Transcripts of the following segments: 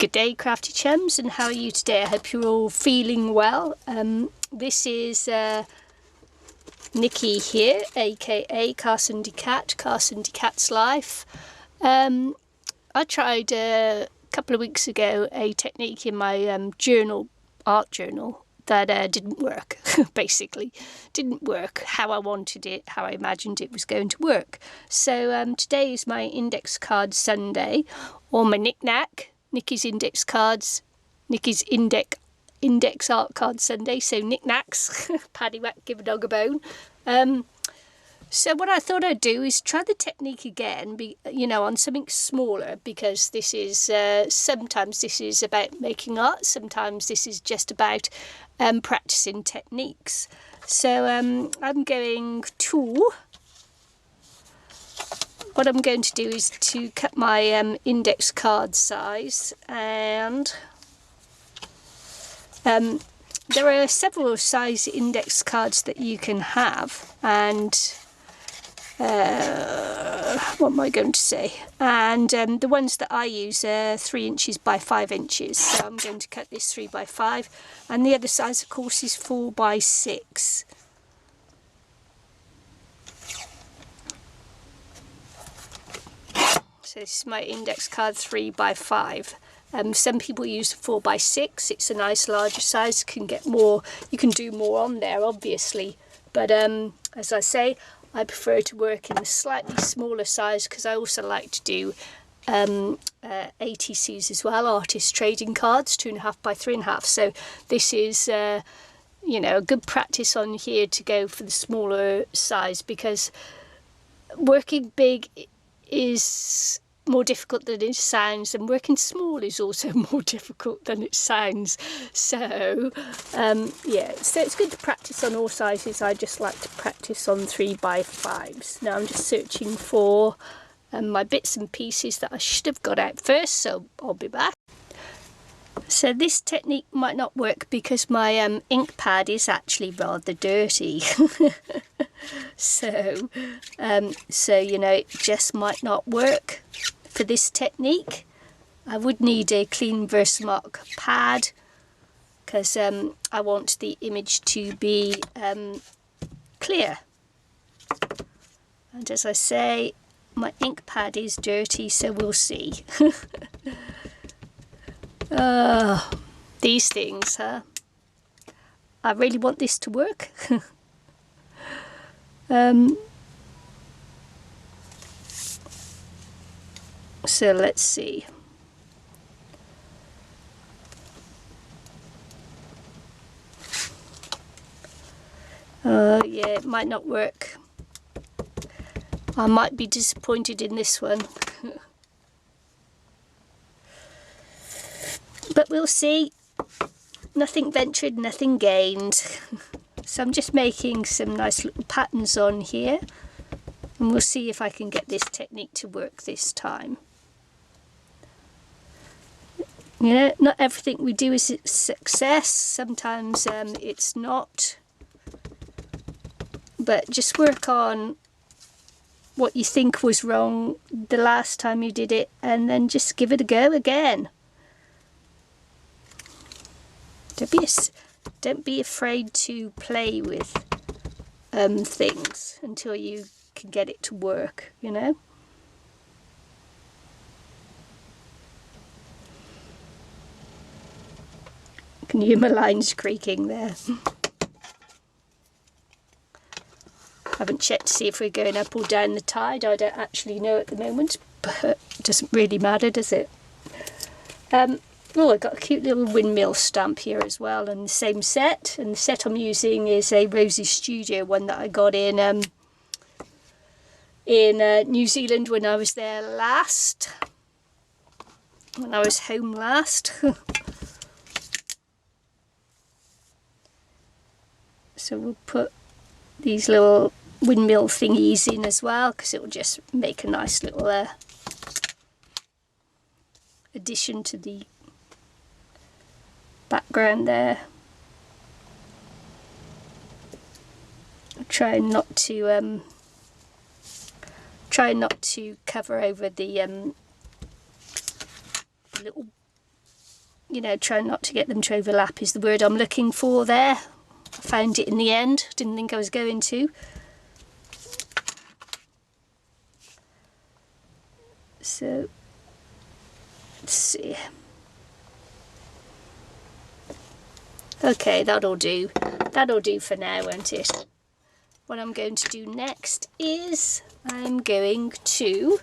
Good day, crafty chums, and how are you today? I hope you're all feeling well. This is Nikki here, aka Carson DeCat, Carson DeCat's Life. I tried a couple of weeks ago a technique in my art journal that didn't work. Basically didn't work how I wanted it, how I imagined it was going to work. So today is my index card Sunday, or my NIcNac, Nikki's index cards, Nikki's index art card Sunday. So NIcNacs, paddy whack, give a dog a bone. So what I thought I'd do is try the technique again, on something smaller, because this is sometimes this is about making art, sometimes this is just about practicing techniques. So I'm going to, what I'm going to do is to cut my index card size, and there are several size index cards that you can have, and what am I going to say? And the ones that I use are 3 inches by 5 inches. So I'm going to cut this 3 by 5, and the other size, of course, is 4 by 6. So this is my index card 3 by 5. Some people use 4 by 6. It's a nice larger size. Can get more. You can do more on there, obviously. But as I say, I prefer to work in the slightly smaller size, because I also like to do ATCs as well, artist trading cards, 2.5 by 3.5. So this is a good practice on here to go for the smaller size, because working big is more difficult than it sounds, and working small is also more difficult than it sounds. So yeah, so it's good to practice on all sizes. I just like to practice on 3 by 5s. Now I'm just searching for my bits and pieces that I should have got out first, so I'll be back. So this technique might not work because my ink pad is actually rather dirty. So it just might not work for this technique. I would need a clean Versamark pad, because I want the image to be clear. And as I say, my ink pad is dirty, so we'll see. These things, huh? I really want this to work. So let's see. Yeah, it might not work. I might be disappointed in this one. But we'll see. Nothing ventured, nothing gained. So I'm just making some nice little patterns on here, and we'll see if I can get this technique to work this time. Not everything we do is a success. Sometimes it's not. But just work on what you think was wrong the last time you did it, and then just give it a go again. Don't be afraid to play with things until you can get it to work, Can you hear my lines creaking there? I haven't checked to see if we're going up or down the tide. I don't actually know at the moment, but it doesn't really matter, does it? Oh, I've got a cute little windmill stamp here as well, and the same set. And the set I'm using is a Rosie Studio one that I got in New Zealand when I was there last. When I was home last. So we'll put these little windmill thingies in as well, because it will just make a nice little addition to the background there. I'm trying not to cover over the little you know, try not to get them to overlap is the word I'm looking for there. I found it in the end, didn't think I was going to. So, let's see. Okay, that'll do. That'll do for now, won't it? What I'm going to do next is I'm going to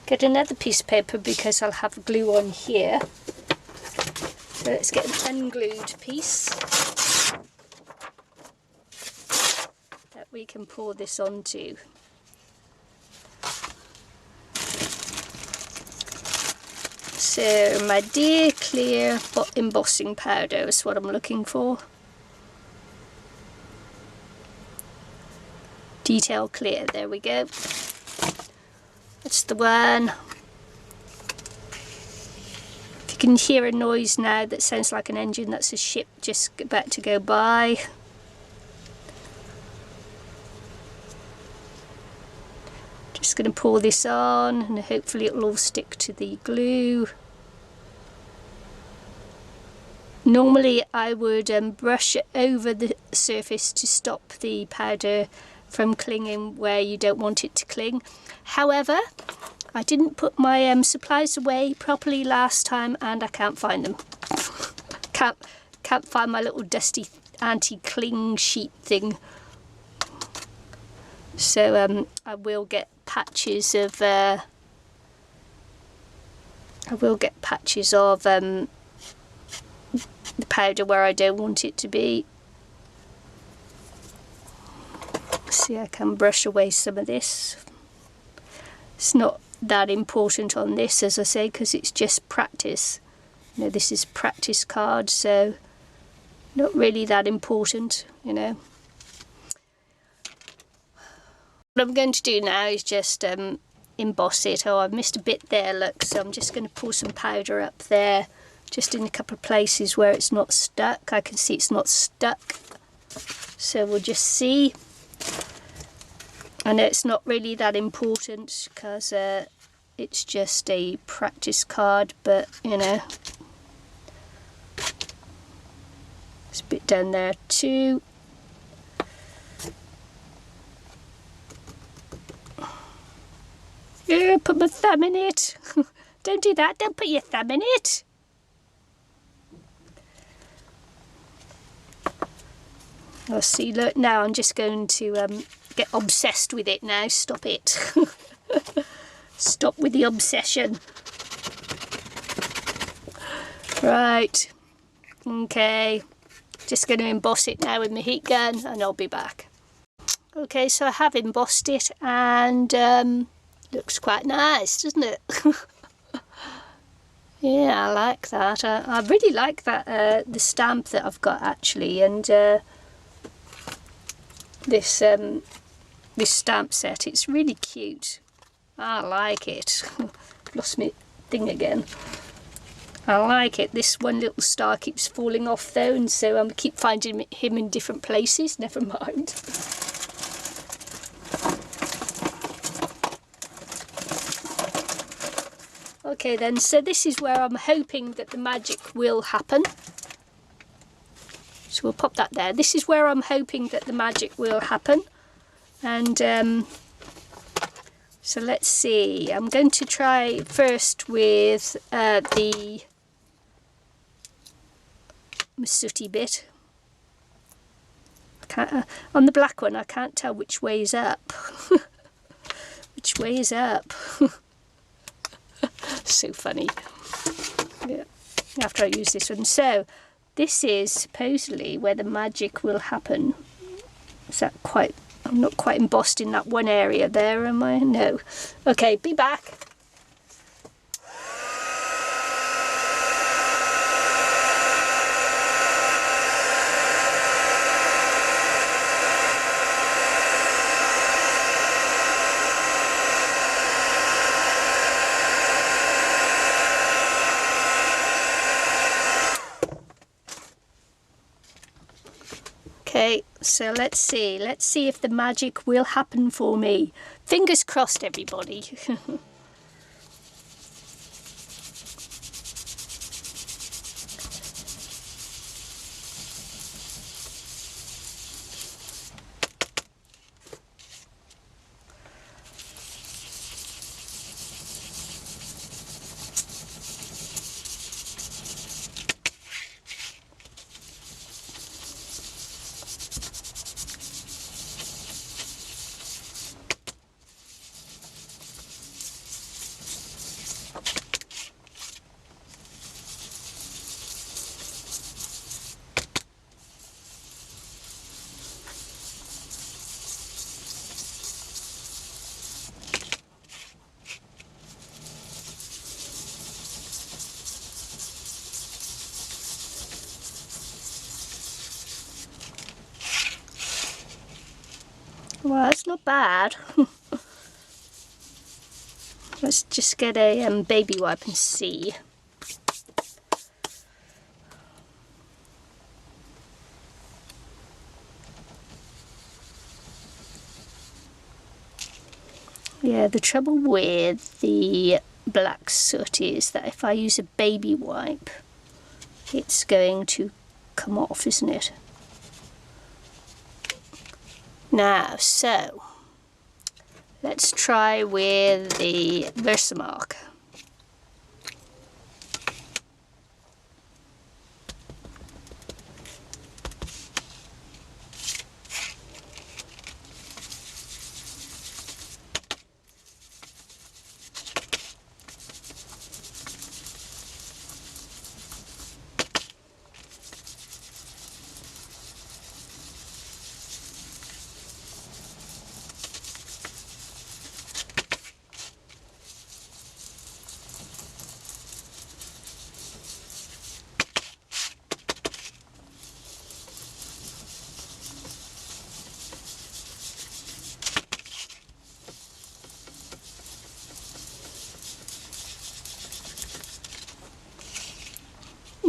get another piece of paper because I'll have glue on here. So let's get an unglued piece that we can pour this onto. So my dear clear embossing powder is what I'm looking for. Detail clear, there we go. That's the one. If you can hear a noise now that sounds like an engine, that's a ship just about to go by. Just going to pour this on and hopefully it'll all stick to the glue. Normally I would brush over the surface to stop the powder from clinging where you don't want it to cling. However, I didn't put my supplies away properly last time and I can't find them. Can't find my little dusty anti-cling sheet thing. So I will get patches of the powder where I don't want it to be. See, I can brush away some of this. It's not that important on this, as I say, because it's just practice. You know, this is practice card, so not really that important, you know. What I'm going to do now is just emboss it. Oh, I've missed a bit there, look, so I'm just going to pour some powder up there, just in a couple of places where it's not stuck. I can see it's not stuck, so we'll just see. I know it's not really that important because it's just a practice card, but you know, there's a bit down there too. Yeah, put my thumb in it. Don't do that, don't put your thumb in it. Oh, see, look, now I'm just going to get obsessed with it now. Stop it. Stop with the obsession. Right. Okay. Just going to emboss it now with my heat gun and I'll be back. Okay, so I have embossed it and looks quite nice, doesn't it? Yeah, I like that. I really like that the stamp that I've got actually, and this stamp set. It's really cute. I like it. Lost my thing again. I like it. This one little star keeps falling off though, and so I keep finding him in different places. Never mind. Okay then, so this is where I'm hoping that the magic will happen. So we'll pop that there. This is where I'm hoping that the magic will happen. And so let's see. I'm going to try first with the sooty bit. On the black one, I can't tell which way is up. Which way is up? So funny. Yeah. After I use this one. So this is supposedly where the magic will happen. Is that quite... I'm not quite embossed in that one area there, am I? No. Okay, be back. Okay, so let's see if the magic will happen for me. Fingers crossed, everybody. Well, that's not bad. Let's just get a baby wipe and see. Yeah, the trouble with the black soot is that if I use a baby wipe, it's going to come off, isn't it? Now, so let's try with the Versamark.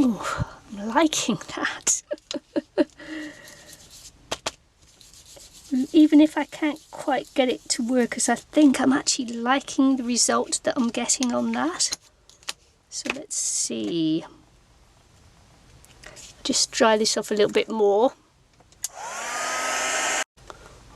Oh, I'm liking that. Even if I can't quite get it to work as I think, I'm actually liking the result that I'm getting on that. So let's see. Just dry this off a little bit more.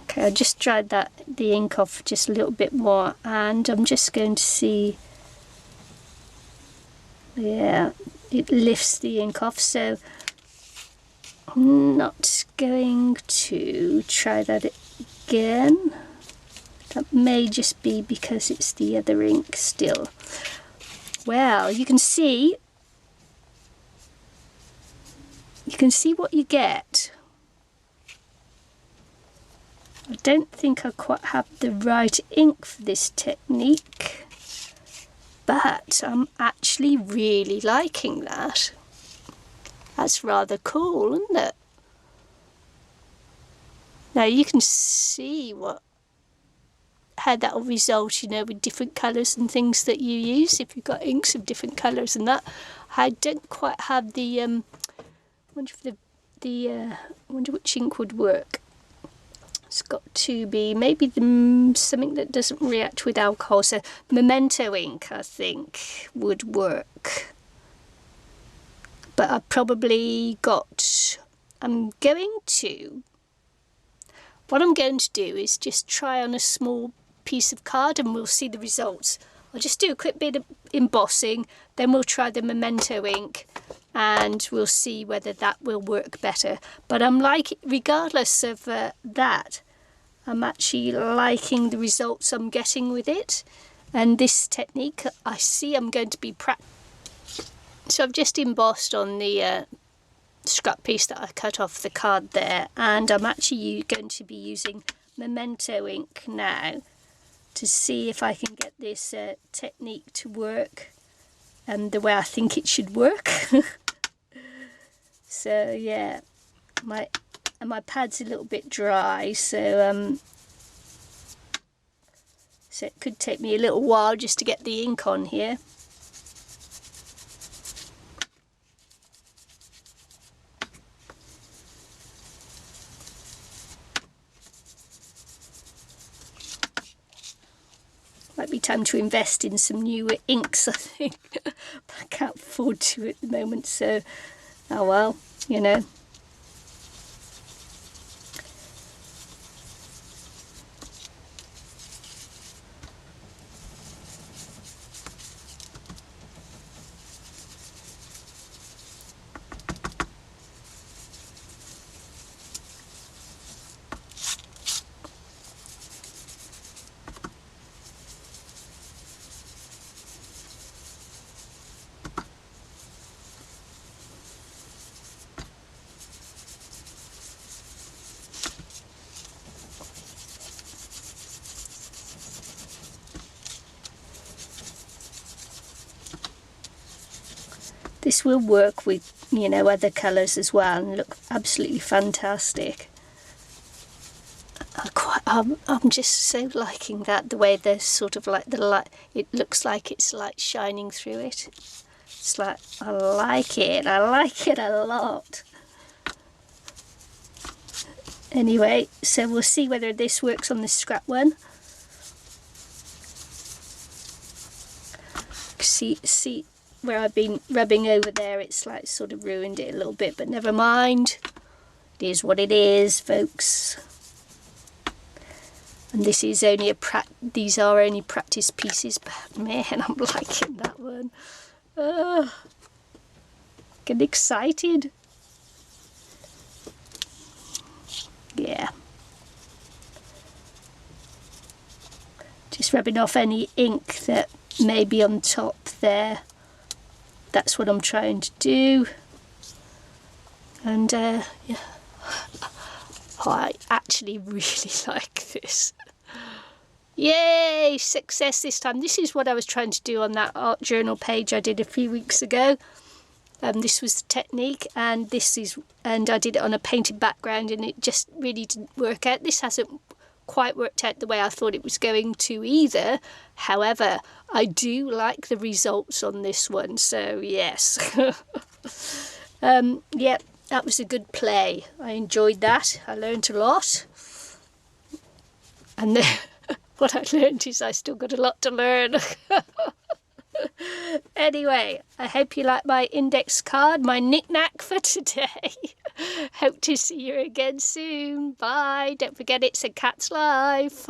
Okay, I just dried the ink off just a little bit more, and I'm just going to see. Yeah, it lifts the ink off, so I'm not going to try that again. That may just be because it's the other ink still. Well, you can see what you get. I don't think I quite have the right ink for this technique, but I'm actually really liking that. That's rather cool, isn't it? Now you can see how that will result, you know, with different colours and things that you use. If you've got inks of different colours and that, I don't quite have the. Wonder if wonder which ink would work. It's got to be maybe something that doesn't react with alcohol. So Memento ink, I think, would work. But I've probably got. What I'm going to do is just try on a small piece of card, and we'll see the results. I'll just do a quick bit of embossing, then we'll try the Memento ink, and we'll see whether that will work better. But I'm regardless of that, I'm actually liking the results I'm getting with it. And this technique, I see I'm going to be So I've just embossed on the scrap piece that I cut off the card there, and I'm actually going to be using Memento ink now to see if I can get this technique to work the way I think it should work. So yeah, my pad's a little bit dry, so it could take me a little while just to get the ink on here. Might be time to invest in some new inks, I think. But I can't afford to at the moment, so oh well, you know. This will work with, you know, other colours as well and look absolutely fantastic. I'm just so liking that, the way there's sort of like the light, it looks like it's light shining through it. It's like, I like it a lot. Anyway, so we'll see whether this works on the scrap one. See where I've been rubbing over there, it's like sort of ruined it a little bit, but never mind. It is what it is, folks. And this is only these are only practice pieces, but man, I'm liking that one. Getting excited. Yeah. Just rubbing off any ink that may be on top there. That's what I'm trying to do. And yeah. Oh, I actually really like this. Yay! Success this time. This is what I was trying to do on that art journal page I did a few weeks ago. This was the technique, and I did it on a painted background, and it just really didn't work out. This hasn't quite worked out the way I thought it was going to either. However, I do like the results on this one, so yes. Yeah, that was a good play. I enjoyed that. I learned a lot. And what I learned is I still got a lot to learn. Anyway, I hope you like my index card, my knick-knack for today. Hope to see you again soon. Bye. Don't forget, it's a cat's life.